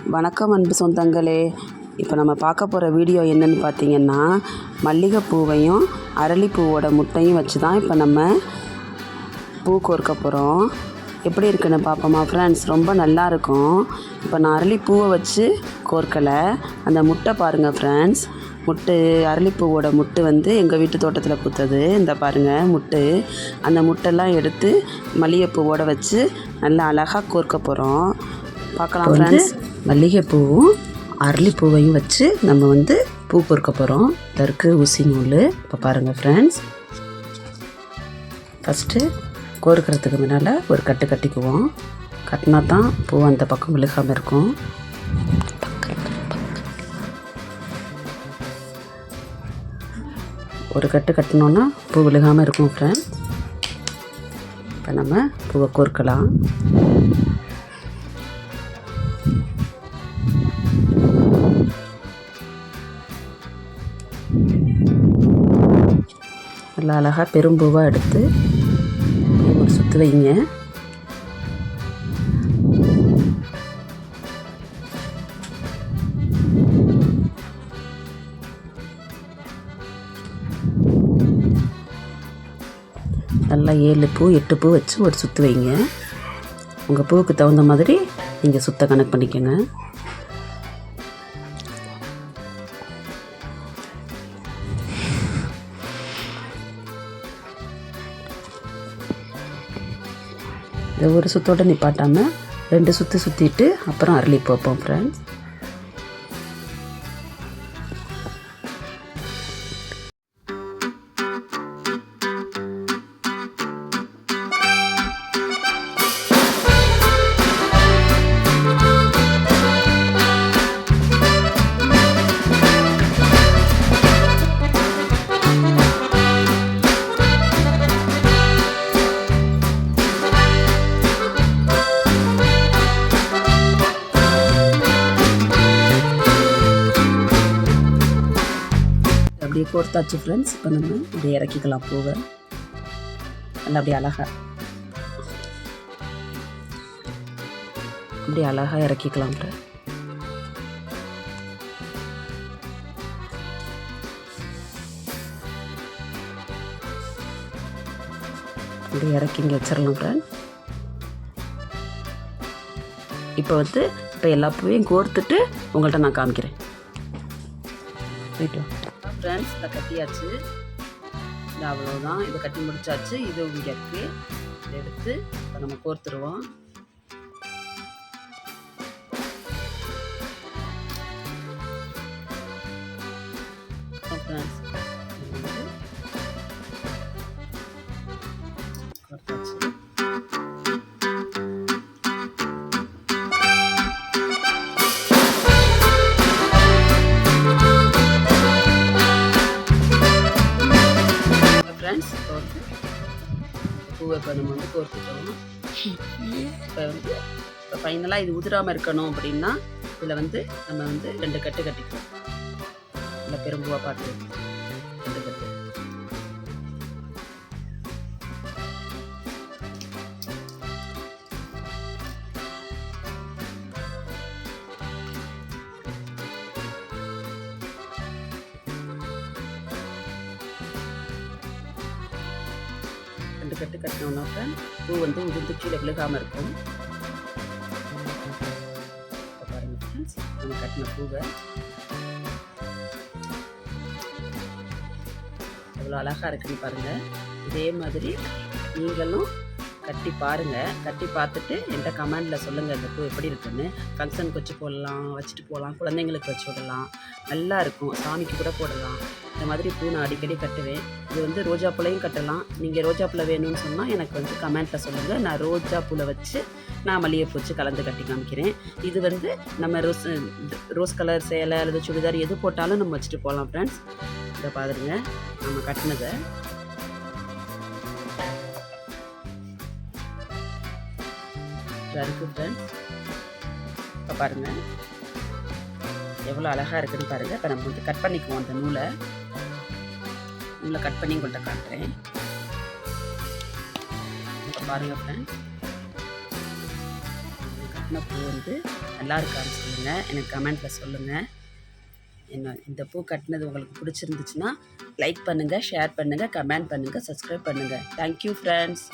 வணக்கம் அன்பு சொந்தங்களே. இப்போ நம்ம பார்க்க போகிற வீடியோ என்னென்னு பார்த்தீங்கன்னா, மல்லிகைப்பூவையும் அரளிப்பூவோட முட்டையும் வச்சு தான் இப்போ நம்ம பூ கோர்க்க போகிறோம். எப்படி இருக்குன்னு பார்ப்போமா ஃப்ரெண்ட்ஸ்? ரொம்ப நல்லாயிருக்கும். இப்போ நான் அரளிப்பூவை வச்சு கோர்க்கலை, அந்த முட்டை பாருங்கள் ஃப்ரெண்ட்ஸ். அரளிப்பூவோட முட்டு வந்து எங்கள் வீட்டு தோட்டத்தில் பூத்தது. இந்த பாருங்கள் முட்டு. அந்த முட்டெல்லாம் எடுத்து மல்லிகைப்பூவோட வச்சு நல்லா அழகாக கோர்க்க போகிறோம். பார்க்கலாம் ஃப்ரெண்ட்ஸ். மல்லிகைப்பூவும் அரளிப்பூவையும் வச்சு நம்ம வந்து பூ பொறுக்க போகிறோம். இதற்கு ஊசி நூல். இப்போ பாருங்கள் ஃப்ரெண்ட்ஸ், ஃபஸ்ட்டு கோர்க்கிறதுக்கு முன்னால் ஒரு கட்டு கட்டிக்குவோம். கட்டினா தான் பூ அந்த பக்கம் விழுகாமல் இருக்கும். ஒரு கட்டு கட்டினோன்னா பூ விழுகாமல் இருக்கும் ஃப்ரெண்ட்ஸ். இப்போ நம்ம பூவை கோர்க்கலாம். நல்லா அழகாக பெரும்பூவாக எடுத்து ஒரு சுற்று வைங்க. நல்லா 7 பூ 8 பூ வச்சு ஒரு சுற்று வைங்க. உங்கள் பூவுக்கு தகுந்த மாதிரி நீங்கள் சுத்த கணக்கு பண்ணிக்கோங்க. இதை ஒரு சுற்றோடு நிப்பாட்டாமல் 2 சுற்று சுற்றிட்டு அப்புறம் அரளிப்பூ வைப்போம் ஃப்ரெண்ட்ஸ். அப்படியே கோர்த்தாச்சு ஃப்ரெண்ட்ஸ். இப்போ நம்ம இப்படியே இறக்கிக்கலாம் பூவை. நல்லா அப்படியே அழகாக இறக்கிக்கலாம் ஃப்ரெண்ட். அப்படியே இறக்கி இங்கே வச்சிடலாம் ஃப்ரெண்ட். இப்போ எல்லா பூவையும் கோர்த்துட்டு உங்கள்கிட்ட நான் காமிக்கிறேன். போயிட்டு ஃப்ரெண்ட்ஸ், இதை கட்டியாச்சு. இது அவ்வளோதான். இதை கட்டி முடிச்சாச்சு. இது இங்கே இருக்குது. இதை எடுத்து இப்போ நம்ம கோர்த்துருவோம். ஃப்ரெண்ட்ஸ் கோர்த்தாச்சு. ஃப்ரெண்ட்ஸ் பூவை இப்போ நம்ம கோர்த்துட்டோம். இப்போ ஃபைனலாக இது உதிராமல் இருக்கணும் அப்படின்னா இதில் நம்ம 2 கட்டு கட்டிக்குவோம். இல்லை பெரும்பூவாக பார்த்து 2 கட்டு. கட்டு கட்டினோன்னா பூ உதிர்ந்து கீழே விழுகாமல் இருக்கும். இப்போ பாருங்கள் ஃப்ரெண்ட்ஸ், நம்ம கட்டின பூவை எவ்வளோ அழகாக இருக்குன்னு பாருங்கள். இதே மாதிரி நீங்களும் கட்டி பாருங்கள். கட்டி பார்த்துட்டு என்கிட்ட கமெண்டில் சொல்லுங்கள் இந்த பூ எப்படி இருக்குன்னு. ஃபங்க்ஷனுக்கு வச்சு போடலாம், வச்சுட்டு போகலாம், குழந்தைங்களுக்கு வச்சு விடலாம். நல்லா இருக்கும். சாமிக்கு கூட போடலாம். இந்த மாதிரி பூ நான் அடிக்கடி கட்டுவேன். இது ரோஜா பூலையும் கட்டலாம். நீங்கள் ரோஜா பூவில் வேணும்னு சொன்னால் எனக்கு கமெண்ட்டில் சொல்லுங்கள். நான் ரோஜா பூவில் வச்சு நான் மல்லிகைப்பூ வச்சு கலந்து கட்டி காமிக்கிறேன். இது நம்ம ரோஸ் கலர் சேலை அல்லது சுடிதார் எது போட்டாலும் நம்ம வச்சுட்டு போகலாம் ஃப்ரெண்ட்ஸ். இதை பாருங்க நம்ம கட்டினதை. இருக்குது ஃப்ரெண்ட்ஸ். இப்போ பாருங்கள் எவ்வளோ அழகாக இருக்குதுன்னு பாருங்கள். இப்போ நம்ம கட் பண்ணிக்குவோம். அந்த நூலை கட் பண்ணி உங்கள்கிட்ட காட்டுறேன். இப்போ பாருங்கள் ஃப்ரெண்ட்ஸ், கட்டின பூ நல்லா இருக்கான்னு சொல்லுங்கள், எனக்கு கமெண்ட்டில் சொல்லுங்கள். இந்த பூ கட்டினது உங்களுக்கு பிடிச்சிருந்துச்சுன்னா லைக் பண்ணுங்கள், ஷேர் பண்ணுங்கள், கமெண்ட் பண்ணுங்கள், சப்ஸ்கிரைப் பண்ணுங்கள். Thank you friends.